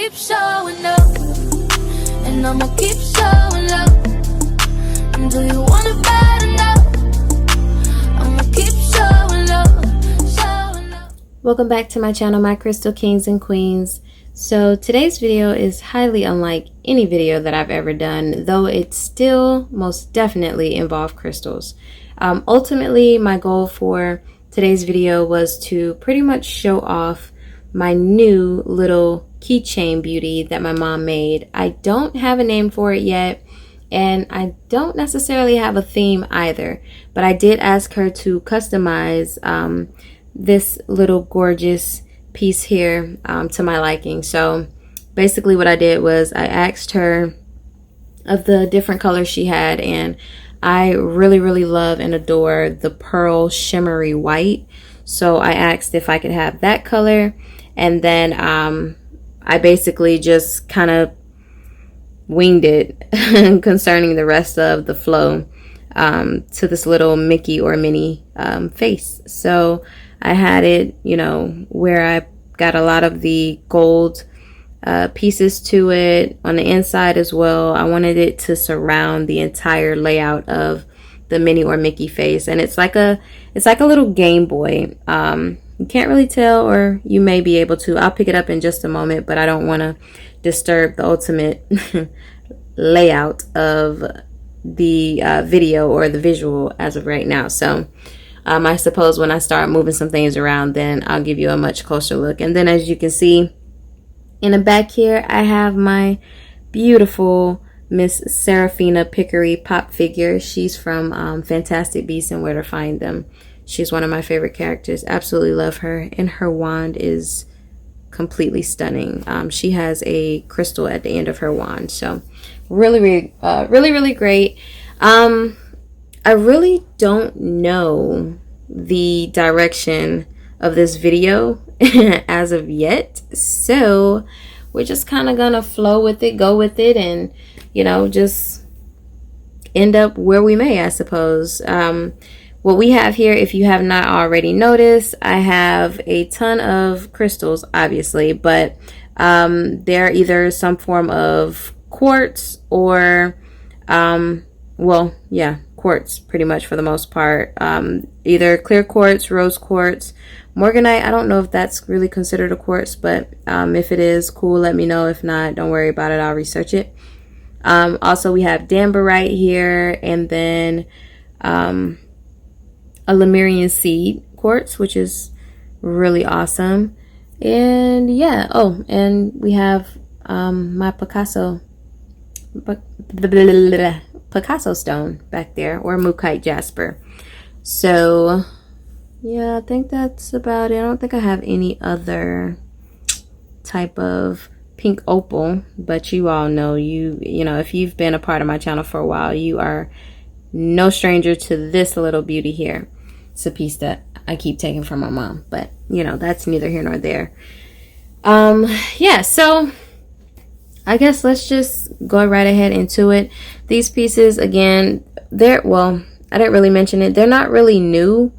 keep showing up, and I'ma keep showing love. And do you want it bad enough? I'ma keep showing love, showing love. Welcome back to my channel, my crystal kings and queens. So today's video is highly unlike any video that I've ever done, though it still most definitely involved crystals. Ultimately, my goal for today's video was to pretty much show off my new little keychain beauty that my mom made. I don't have a name for it yet, and I don't necessarily have a theme either, but I did ask her to customize this little gorgeous piece here to my liking. So basically what I did was I asked her of the different colors she had, and I really love and adore the pearl shimmery white. So I asked if I could have that color, and then I basically just kind of winged it concerning the rest of the flow to this little Mickey or Minnie face. So I had it, you know, where I got a lot of the gold pieces to it on the inside as well. I wanted it to surround the entire layout of the Minnie or Mickey face, and it's like a little Game Boy. You can't really tell, or you may be able to. I'll pick it up in just a moment, but I don't want to disturb the ultimate layout of the video or the visual as of right now. So I suppose when I start moving some things around, then I'll give you a much closer look. And then as you can see in the back here, I have my beautiful Miss Seraphina Pickery pop figure. She's from Fantastic Beasts and Where to Find Them. She's one of my favorite characters. Absolutely love her. And her wand is completely stunning. She has a crystal at the end of her wand. So really great. I really don't know the direction of this video as of yet. So we're just kind of gonna flow with it, go with it, and, you know, just end up where we may, I suppose. What we have here, if you have not already noticed, I have a ton of crystals, obviously, but they're either some form of quartz or, well, yeah, quartz pretty much for the most part. Either clear quartz, rose quartz, morganite. I don't know if that's really considered a quartz, but if it is, cool, let me know. If not, don't worry about it, I'll research it. Also, we have dambarite here, and then a Lemurian seed quartz, which is really awesome. And yeah, oh, and we have my Picasso stone back there, or Mookaite jasper. So yeah, I think that's about it. I don't think I have any other type of pink opal, but you all know, you know, if you've been a part of my channel for a while, you are no stranger to this little beauty here. It's a piece that I keep taking from my mom, but you know, that's neither here nor there. Yeah, so I guess let's just go right ahead into it. These pieces, again, well, I didn't really mention it, they're not really new,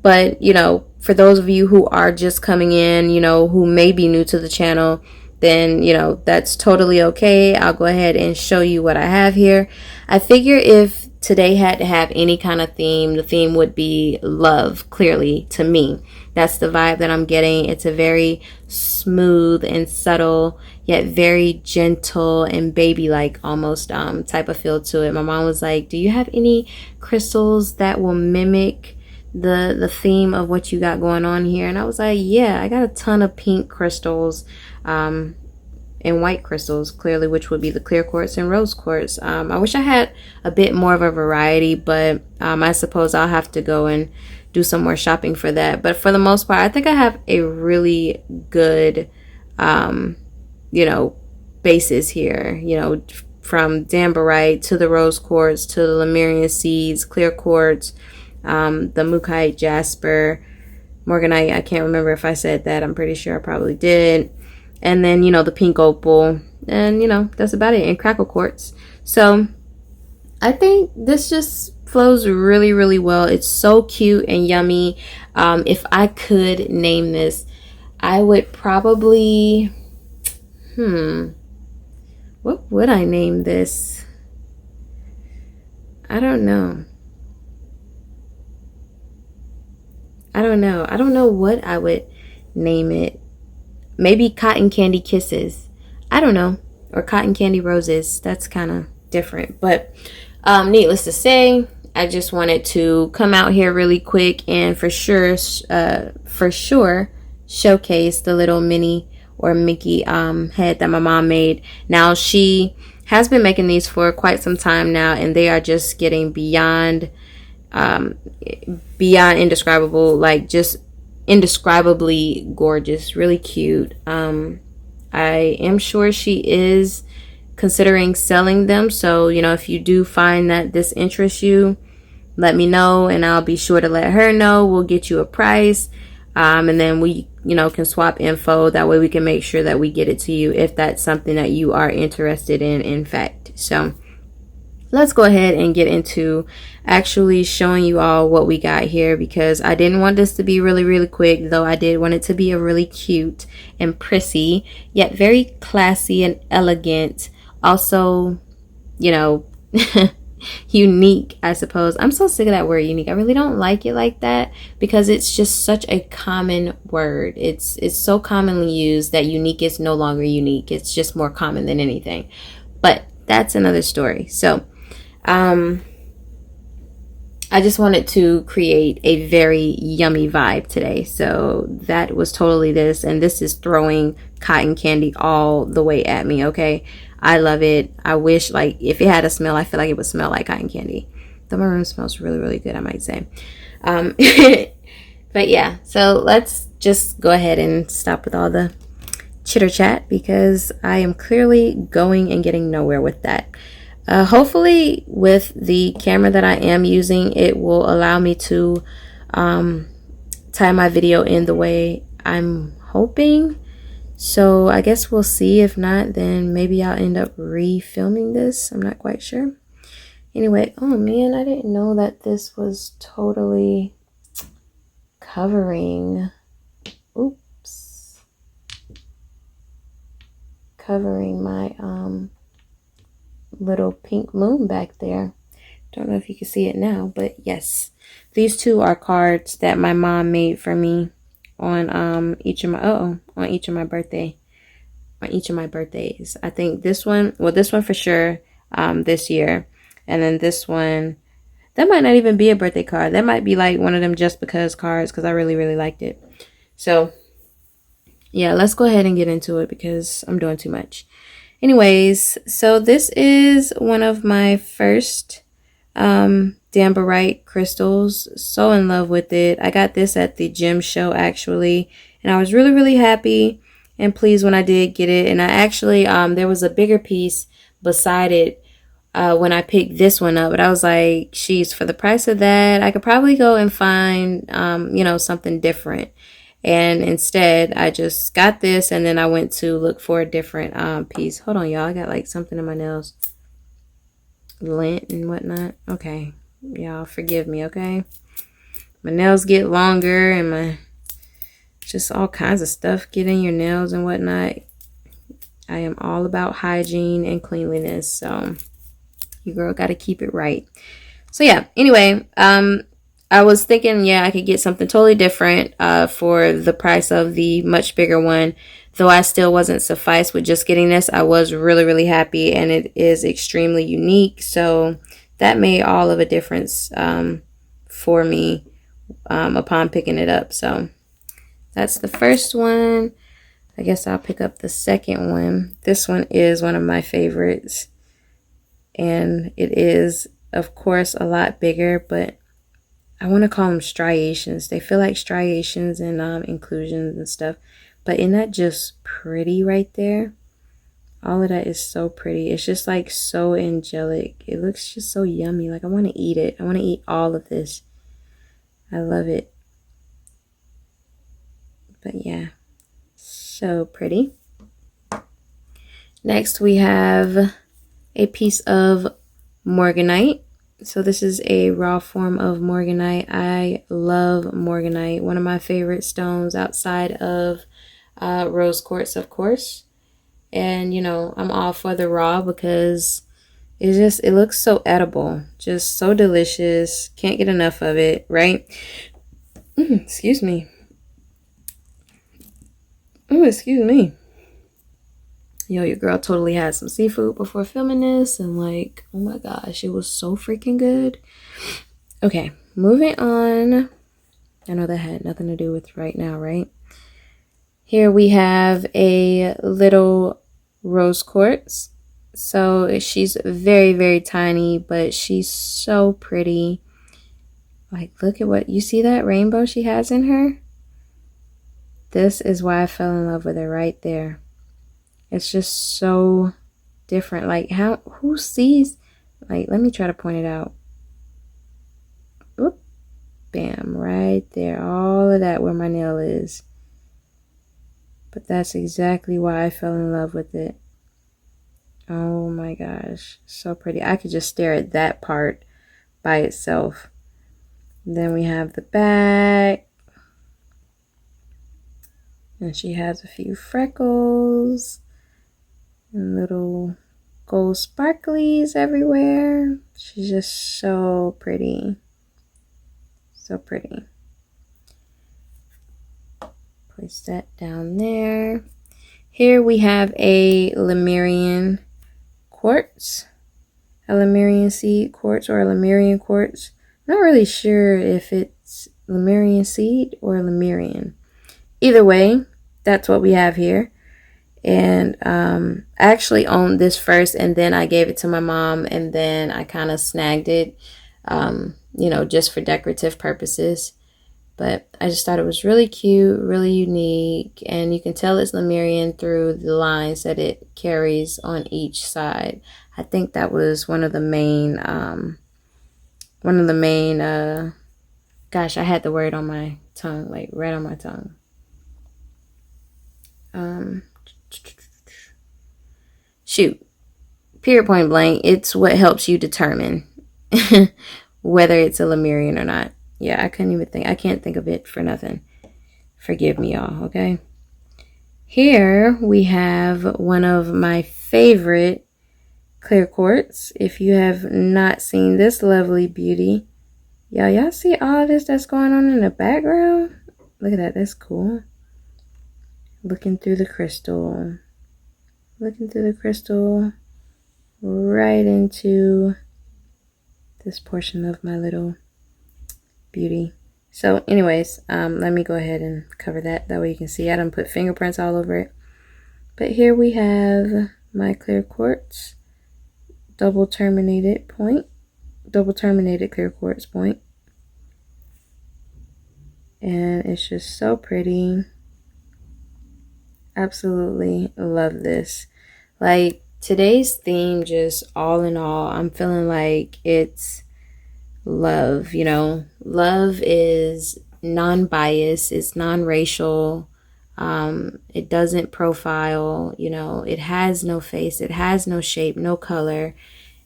but you know, for those of you who are just coming in, you know, who may be new to the channel, then, you know, that's totally okay. I'll go ahead and show you what I have here. I figure if today had to have any kind of theme, the theme would be love, clearly, to me. That's the vibe that I'm getting. It's a very smooth and subtle, yet very gentle and baby-like almost type of feel to it. My mom was like, do you have any crystals that will mimic the theme of what you got going on here? And I was like, yeah, I got a ton of pink crystals and white crystals, clearly, which would be the clear quartz and rose quartz. I wish I had a bit more of a variety, but I suppose I'll have to go and do some more shopping for that. But for the most part, I think I have a really good you know, bases here, you know, from dambarite to the rose quartz to the Lemurian seeds, clear quartz, the Mookaite jasper, morganite. I can't remember if I said that. I'm pretty sure I probably did. And then, you know, the pink opal, and you know, that's about it, and crackle quartz. So I think this just flows really well. It's so cute and yummy. If I could name this, I would probably What would I name this? I don't know. I don't know what I would name it. Maybe Cotton Candy Kisses. I don't know. Or Cotton Candy Roses. That's kind of different. But needless to say, I just wanted to come out here really quick and for sure showcase the little Minnie or Mickey head that my mom made. Now, she has been making these for quite some time now, and they are just getting beyond indescribable, like just indescribably gorgeous, really cute. I am sure she is considering selling them, so if you do find that this interests you, let me know and I'll be sure to let her know. We'll get you a price, and then we can swap info. That way we can make sure that we get it to you if that's something that you are interested in fact. So let's go ahead and get into actually showing you all what we got here, because I didn't want this to be really quick, though I did want it to be a really cute and prissy, yet very classy and elegant. Also, unique, I suppose. I'm so sick of that word unique. I really don't like it like that because it's just such a common word. It's so commonly used that unique is no longer unique. It's just more common than anything. But that's another story. So, I just wanted to create a very yummy vibe today. So that was totally this. And this is throwing cotton candy all the way at me, okay? I love it. I wish, like, if it had a smell, I feel like it would smell like cotton candy. The maroon smells really good, I might say. But yeah, so let's just go ahead and stop with all the chitter chat because I am clearly going and getting nowhere with that. Hopefully with the camera that I am using, it will allow me to tie my video in the way I'm hoping. So I guess we'll see. If not, then maybe I'll end up re-filming this. I'm not quite sure. Anyway, oh man, I didn't know that this was totally covering. Oops. Covering my little pink moon back there. Don't know if you can see it now, but yes, these two are cards that my mom made for me on each of my birthdays. I think this one for sure this year, and then this one, that might not even be a birthday card. That might be like one of them just because cards, because I really liked it. So yeah, let's go ahead and get into it because I'm doing too much. Anyways, so this is one of my first Dambarite crystals. So in love with it. I got this at the gem show actually, and I was really happy and pleased when I did get it. And I actually there was a bigger piece beside it when I picked this one up, but I was like, she's for the price of that, I could probably go and find something different. And instead, I just got this, and then I went to look for a different piece. Hold on, y'all. I got like something in my nails. Lint and whatnot. Okay. Y'all forgive me, okay? My nails get longer, and my just all kinds of stuff get in your nails and whatnot. I am all about hygiene and cleanliness, so your girl got to keep it right. So yeah, anyway, I was thinking, yeah, I could get something totally different for the price of the much bigger one. Though I still wasn't sufficed with just getting this. I was really happy, and it is extremely unique. So that made all of a difference for me upon picking it up. So that's the first one. I guess I'll pick up the second one. This one is one of my favorites. And it is, of course, a lot bigger, but I want to call them striations. They feel like striations and inclusions and stuff. But isn't that just pretty right there? All of that is so pretty. It's just like so angelic. It looks just so yummy. Like I want to eat it. I want to eat all of this. I love it. But yeah, so pretty. Next we have a piece of morganite. So this is a raw form of morganite. I love morganite. One of my favorite stones outside of rose quartz, of course. And, you know, I'm all for the raw because it looks so edible. Just so delicious. Can't get enough of it, right? Excuse me. Oh, excuse me. Yo, your girl totally had some seafood before filming this. And like, oh my gosh, it was so freaking good. Okay, moving on. I know that had nothing to do with right now, right? Here we have a little rose quartz. So she's very, very tiny, but she's so pretty. Like, look at what, you see that rainbow she has in her? This is why I fell in love with her right there. It's just so different. Like, who sees, like, let me try to point it out. Oop, bam, right there. All of that where my nail is. But that's exactly why I fell in love with it. Oh my gosh, so pretty. I could just stare at that part by itself. Then we have the back. And she has a few freckles. And little gold sparklies everywhere. She's just so pretty. So pretty. Place that down there. Here we have a Lemurian quartz. A Lemurian seed quartz or a Lemurian quartz. Not really sure if it's Lemurian seed or Lemurian. Either way, that's what we have here. And I actually owned this first, and then I gave it to my mom, and then I kind of snagged it, you know, just for decorative purposes. But I just thought it was really cute, really unique, and you can tell it's Lemurian through the lines that it carries on each side. I think that was one of the main, gosh, I had the word on my tongue, like right on my tongue. Shoot, period, point blank, it's what helps you determine whether it's a Lemurian or not. Yeah, I can't think of it for nothing. Forgive me, y'all, okay? Here we have one of my favorite clear quartz. If you have not seen this lovely beauty, y'all see all this that's going on in the background? Look at that, that's cool. Looking through the crystal. Looking through the crystal right into this portion of my little beauty. So anyways, let me go ahead and cover that way you can see. I done put fingerprints all over it. But here we have my clear quartz double terminated clear quartz point, and it's just so pretty. Absolutely love this. Like, today's theme, just all in all, I'm feeling like it's love. You know, love is non-biased, it's non-racial, it doesn't profile, you know, it has no face, it has no shape, no color.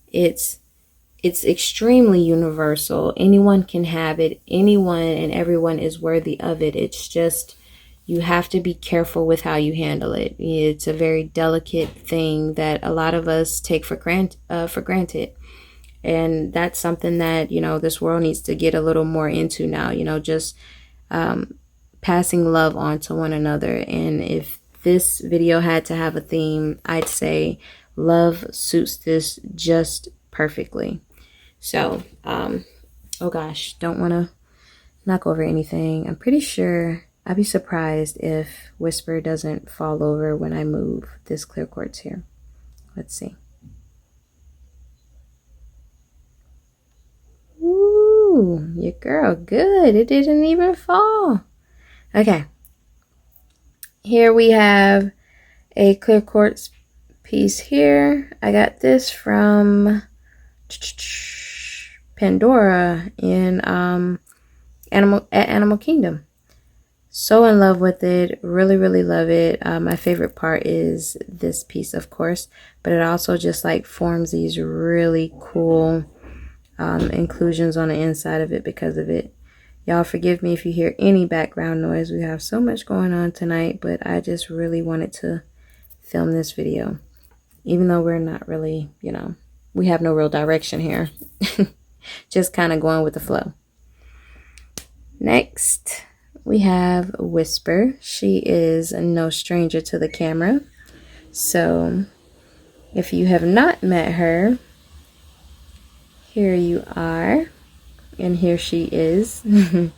It's extremely universal. Anyone can have it. Anyone and everyone is worthy of it. It's just, you have to be careful with how you handle it. It's a very delicate thing that a lot of us take for granted. And that's something that, you know, this world needs to get a little more into now, you know, just passing love on to one another. And if this video had to have a theme, I'd say love suits this just perfectly. So, oh gosh, don't want to knock over anything. I'm pretty sure, I'd be surprised if Whisper doesn't fall over when I move this clear quartz here. Let's see. Ooh, your girl, good. It didn't even fall. Okay. Here we have a clear quartz piece here. I got this from Pandora in Animal Kingdom. So in love with it. Really, really love it. My favorite part is this piece, of course, but it also just like forms these really cool inclusions on the inside of it because of it. Y'all forgive me if you hear any background noise. We have so much going on tonight, but I just really wanted to film this video, even though we're not really, you know, we have no real direction here. Just kind of going with the flow. Next, we have Whisper. She is no stranger to the camera. So if you have not met her, here you are. And here she is. One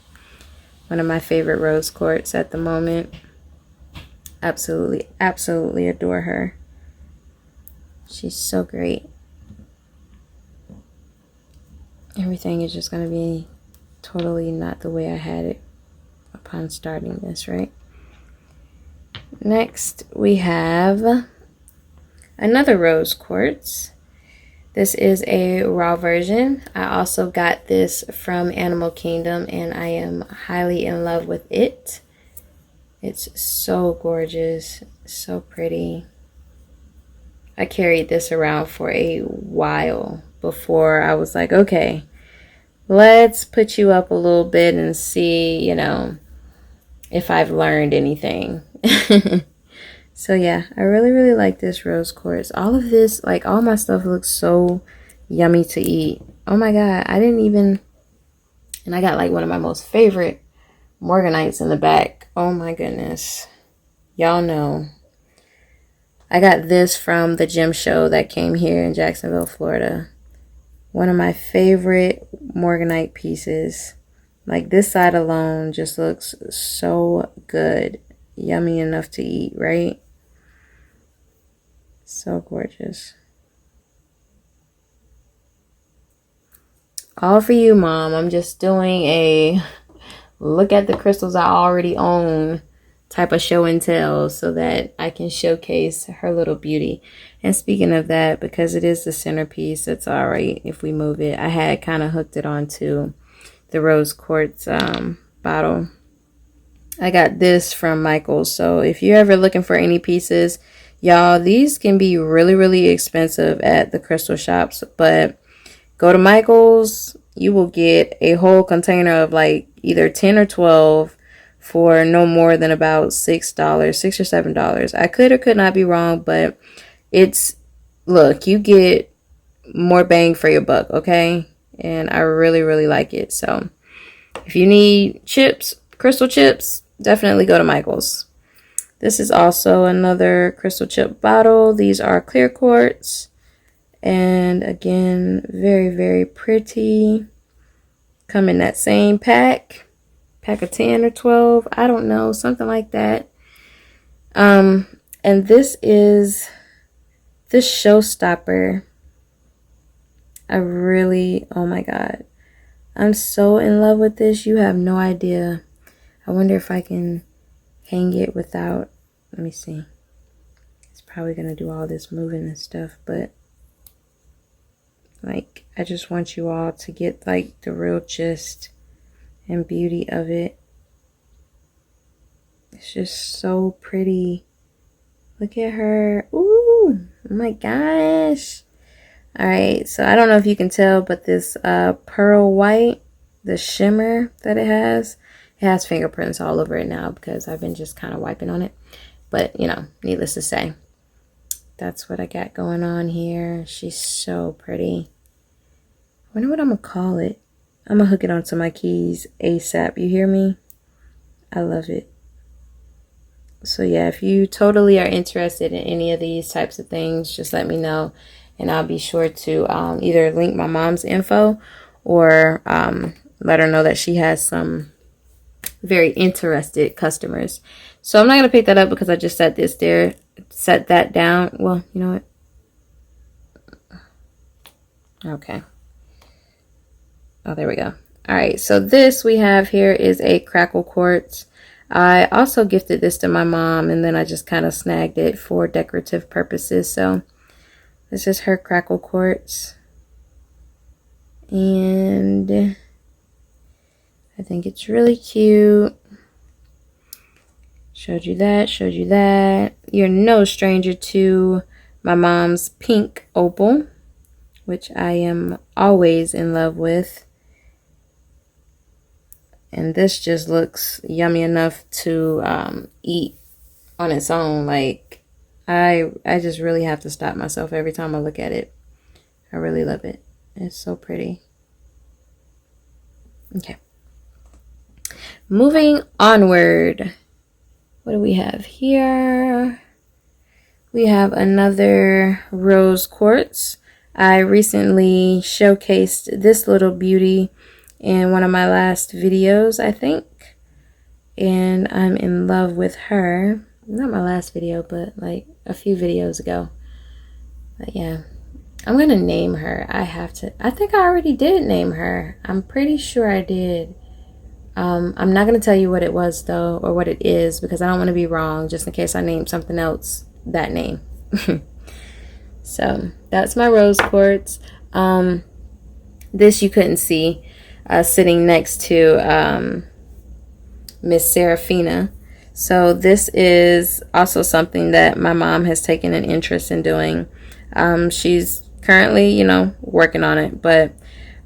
of my favorite rose quartz at the moment. Absolutely, absolutely adore her. She's so great. Everything is just going to be totally not the way I had it upon starting this, right? Next, we have another rose quartz. This is a raw version. I also got this from Animal Kingdom, and I am highly in love with it. It's so gorgeous, so pretty. I carried this around for a while before I was like, okay, let's put you up a little bit and see, you know, if I've learned anything. So yeah, I really, really like this rose quartz. All of this, like all my stuff looks so yummy to eat. Oh my God, I didn't even, and I got like one of my most favorite Morganites in the back. Oh my goodness. Y'all know. I got this from the gem show that came here in Jacksonville, Florida. One of my favorite Morganite pieces. Like this side alone just looks so good. Yummy enough to eat, right? So gorgeous. All for you, Mom. I'm just doing a look at the crystals I already own type of show and tell so that I can showcase her little beauty. And speaking of that, because it is the centerpiece, it's all right if we move it. I had kind of hooked it onto the rose quartz bottle. I got this from Michael's. So if you're ever looking for any pieces, y'all, these can be really, really expensive at the crystal shops, but go to Michael's, you will get a whole container of like either 10 or 12 for no more than about $6, $6 or $7. I could or could not be wrong, but it's, look, you get more bang for your buck, okay? And I really, really like it. So if you need chips, crystal chips, definitely go to Michael's. This is also another crystal chip bottle. These are clear quartz. And again, very, very pretty. Come in that same pack of 10 or 12. I don't know, something like that. And this is the showstopper. I really, oh my God. I'm so in love with this. You have no idea. I wonder if I can hang it without, let me see. It's probably going to do all this moving and stuff, but like, I just want you all to get like the real gist and beauty of it. It's just so pretty. Look at her. Ooh, oh my gosh. All right, so I don't know if you can tell, but this pearl white, the shimmer that it has fingerprints all over it now because I've been just kind of wiping on it. But, you know, needless to say, that's what I got going on here. She's so pretty. I wonder what I'm going to call it. I'm going to hook it onto my keys ASAP. You hear me? I love it. So, yeah, if you totally are interested in any of these types of things, just let me know. And I'll be sure to either link my mom's info or let her know that she has some very interested customers. So I'm not going to pick that up because I just set that down. Well, you know what? Okay. Oh, there we go. All right. So this we have here is a crackle quartz. I also gifted this to my mom and then I just kind of snagged it for decorative purposes. So this is her crackle quartz. And I think it's really cute. Showed you that, showed you that. You're no stranger to my mom's pink opal, which I am always in love with. And this just looks yummy enough to eat on its own. Like, I just really have to stop myself every time I look at it. I really love it. It's so pretty. Okay. Moving onward. What do we have here? We have another rose quartz. I recently showcased this little beauty in one of my last videos, I think. And I'm in love with her. Not my last video, but like a few videos ago. But yeah, I'm gonna name her. I think I already did name her. I'm pretty sure I did. I'm not gonna tell you what it was though, or what it is, because I don't want to be wrong, just in case I named something else that name. So that's my rose quartz. This you couldn't see, sitting next to Miss Serafina. So this is also something that my mom has taken an interest in doing. She's currently, you know, working on it, but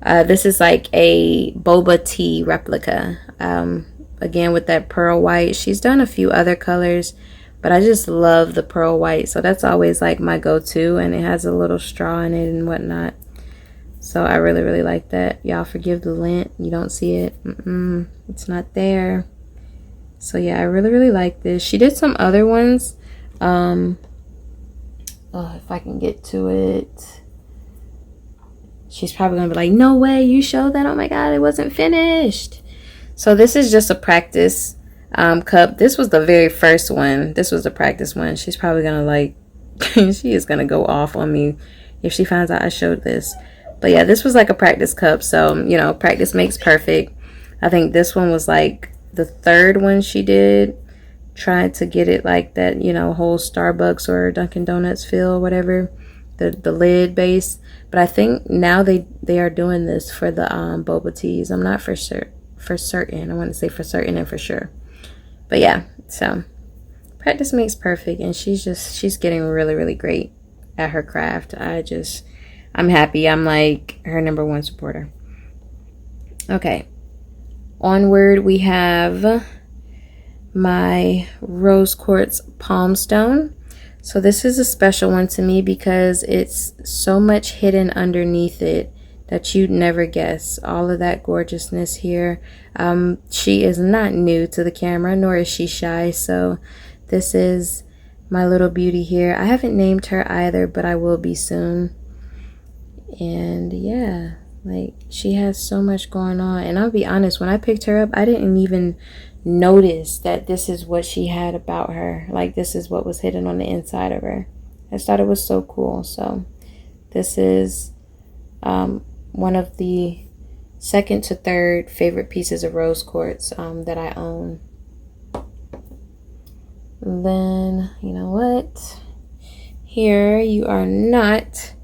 this is like a boba tea replica. Again, with that pearl white. She's done a few other colors, but I just love the pearl white. So that's always like my go-to, and it has a little straw in it and whatnot. So I really, really like that. Y'all forgive the lint. You don't see it. It's not there. So yeah, I really, really like this. She did some other ones. Oh, if I can get to it. She's probably gonna be like, no way, you showed that? Oh my god, it wasn't finished. So this is just a practice cup. This was the very first one. This was the practice one. She's probably gonna like, she is gonna go off on me if she finds out I showed this. But yeah, this was like a practice cup. So, you know, practice makes perfect. I think this one was like the third one she did, trying to get it like that, you know, whole Starbucks or Dunkin' Donuts feel, whatever, the lid base. But I think now they are doing this for the boba teas. I'm not for certain. I want to say for certain and for sure. But yeah, so practice makes perfect, and she's getting really, really great at her craft. I'm happy. I'm like her #1 supporter. Okay. Onward, we have my rose quartz palm stone. So this is a special one to me because it's so much hidden underneath it that you'd never guess. All of that gorgeousness here. She is not new to the camera, nor is she shy. So this is my little beauty here. I haven't named her either, but I will be soon. And yeah, like, she has so much going on. And I'll be honest, when I picked her up, I didn't even notice that this is what she had about her. Like, this is what was hidden on the inside of her. I just thought it was so cool. So this is one of the second to third favorite pieces of rose quartz that I own. And then, you know what? Here, you are not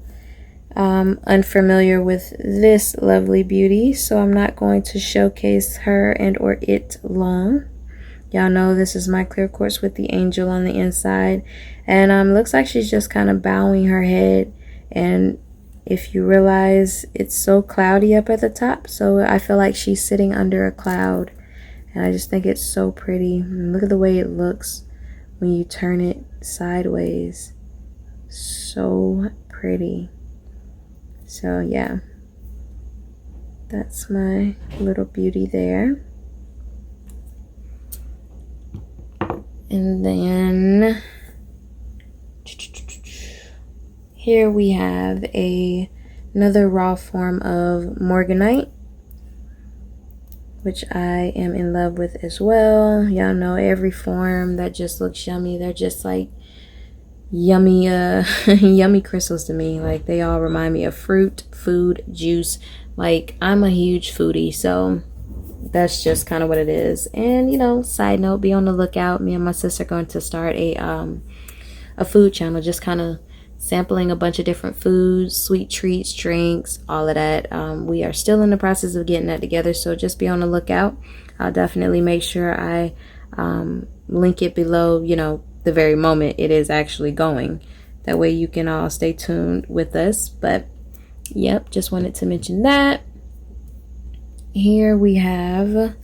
unfamiliar with this lovely beauty, so I'm not going to showcase her and or it long. Y'all know this is my clear quartz with the angel on the inside, and looks like she's just kind of bowing her head. And if you realize, it's so cloudy up at the top, so I feel like she's sitting under a cloud, and I just think it's so pretty. And look at the way it looks when you turn it sideways. So pretty. So yeah, that's my little beauty there. And then here we have another raw form of morganite, which I am in love with as well. Y'all know every form that just looks yummy, they're just like yummy yummy crystals to me. Like, they all remind me of fruit, food, juice. Like, I'm a huge foodie, so that's just kind of what it is. And, you know, side note, be on the lookout. Me and my sister are going to start a food channel, just kind of sampling a bunch of different foods, sweet treats, drinks, all of that. We are still in the process of getting that together, so just be on the lookout. I'll definitely make sure I link it below, you know, the very moment it is actually going. That way you can all stay tuned with us. But yep, just wanted to mention that. Here we have,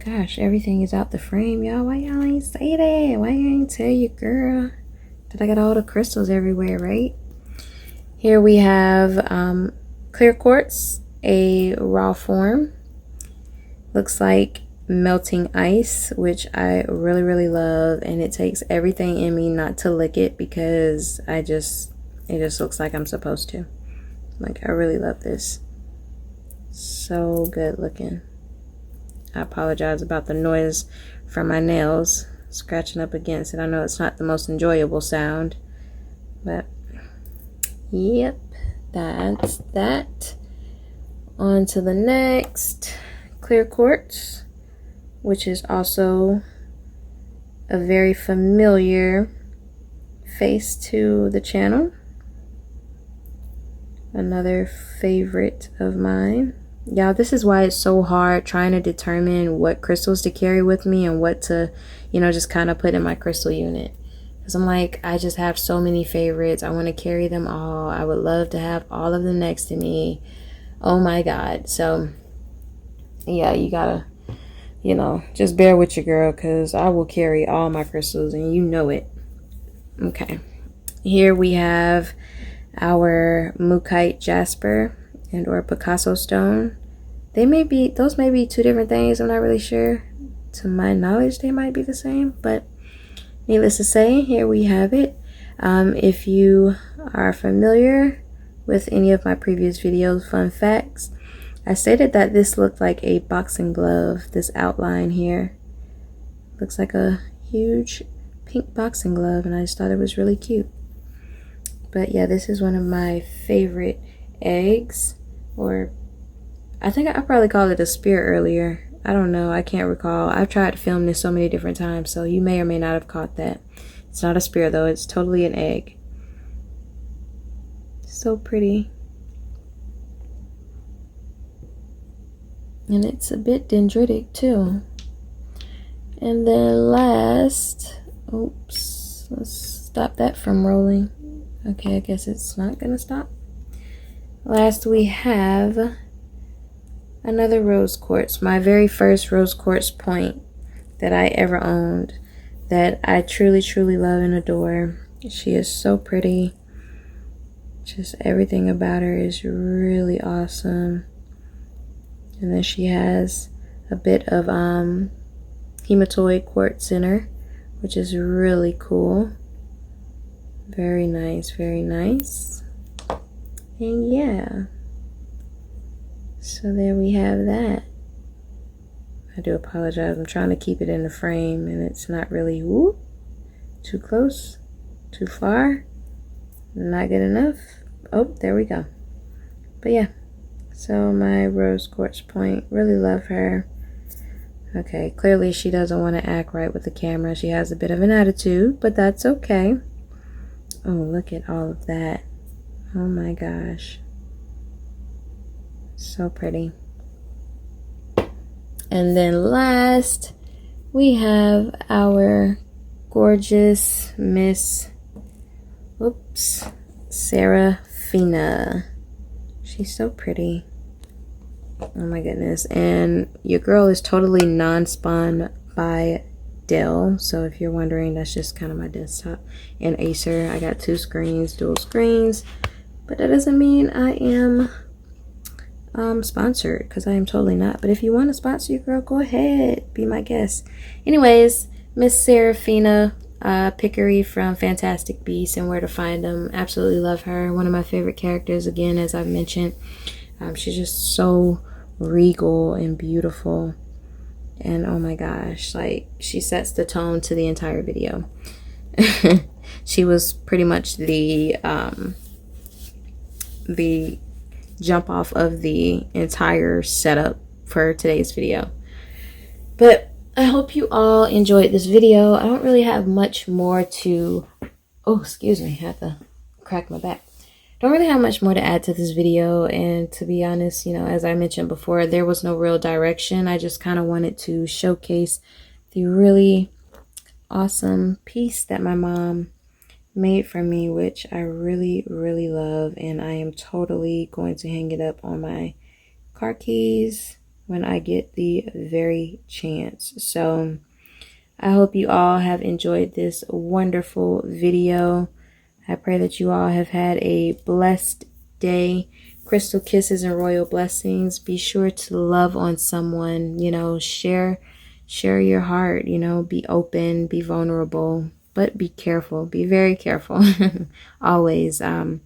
gosh, everything is out the frame, y'all. Why y'all ain't say that? Why you ain't tell your girl? Did I get all the crystals everywhere, right? Here we have clear quartz, a raw form. Looks like melting ice, which I really love, and it takes everything in me not to lick it because it just looks like I'm supposed to. Like, I really love this. So good looking. I apologize about the noise from my nails scratching up against it. I know it's not the most enjoyable sound, but yep, that's that. On to the next clear quartz, which is also a very familiar face to the channel. Another favorite of mine. Y'all, this is why it's so hard trying to determine what crystals to carry with me and what to, you know, just kind of put in my crystal unit. Because I'm like, I just have so many favorites. I want to carry them all. I would love to have all of them next to me. Oh my God. So, yeah, you gotta, you know, just bear with your girl, because I will carry all my crystals and you know it. Okay. Here we have our Mookaite Jasper and or Picasso stone. Those may be two different things. I'm not really sure. To my knowledge, they might be the same, but needless to say, here we have it. If you are familiar with any of my previous videos, fun facts, I stated that this looked like a boxing glove. This outline here looks like a huge pink boxing glove, and I just thought it was really cute. But yeah, this is one of my favorite eggs, or I think I probably called it a spear earlier. I don't know, I can't recall. I've tried to film this so many different times, so you may or may not have caught that. It's not a spear though, it's totally an egg. So pretty. And it's a bit dendritic too. And then last, oops, let's stop that from rolling. Okay, I guess it's not gonna stop. Last we have another rose quartz, my very first rose quartz point that I ever owned, that I truly love and adore. She is so pretty. Just everything about her is really awesome. And then she has a bit of hematoid quartz in her, which is really cool. Very nice, very nice. And yeah, so there we have that. I do apologize, I'm trying to keep it in the frame and it's not really too close, too far, not good enough. Oh, there we go. But yeah, so my rose quartz point, really love her. Okay, clearly she doesn't want to act right with the camera. She has a bit of an attitude, but that's okay. Oh, look at all of that. Oh my gosh. So pretty. And then last, we have our gorgeous Miss, Serafina. She's so pretty. Oh my goodness. And your girl is totally non-spun by Dell. So if you're wondering, that's just kind of my desktop. And Acer. I got two screens, dual screens. But that doesn't mean I am sponsored, because I am totally not. But if you want to sponsor your girl, go ahead, be my guest. Anyways, Miss Serafina Pickery from Fantastic Beasts and Where to Find Them. Absolutely love her. One of my favorite characters, again, as I've mentioned. She's just so regal and beautiful. And oh my gosh, like, she sets the tone to the entire video. She was pretty much the jump off of the entire setup for today's video. But I hope you all enjoyed this video. I don't really have much more to, oh, excuse me, I had to crack my back. Don't really have much more to add to this video, and to be honest, you know, as I mentioned before, there was no real direction. I just kind of wanted to showcase the really awesome piece that my mom made for me, which I really love, and I am totally going to hang it up on my car keys when I get the very chance. So I hope you all have enjoyed this wonderful video. I pray that you all have had a blessed day. Crystal kisses and royal blessings. Be sure to love on someone, you know, share your heart, you know, be open, be vulnerable, but be careful, be very careful. Always. I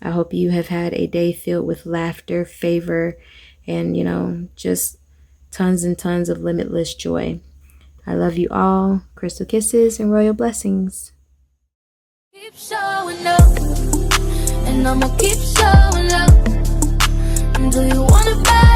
hope you have had a day filled with laughter, favor, and, you know, just tons and tons of limitless joy. I love you all. Crystal kisses and royal blessings. Keep showing up, and I'ma keep showing up. Do you wanna buy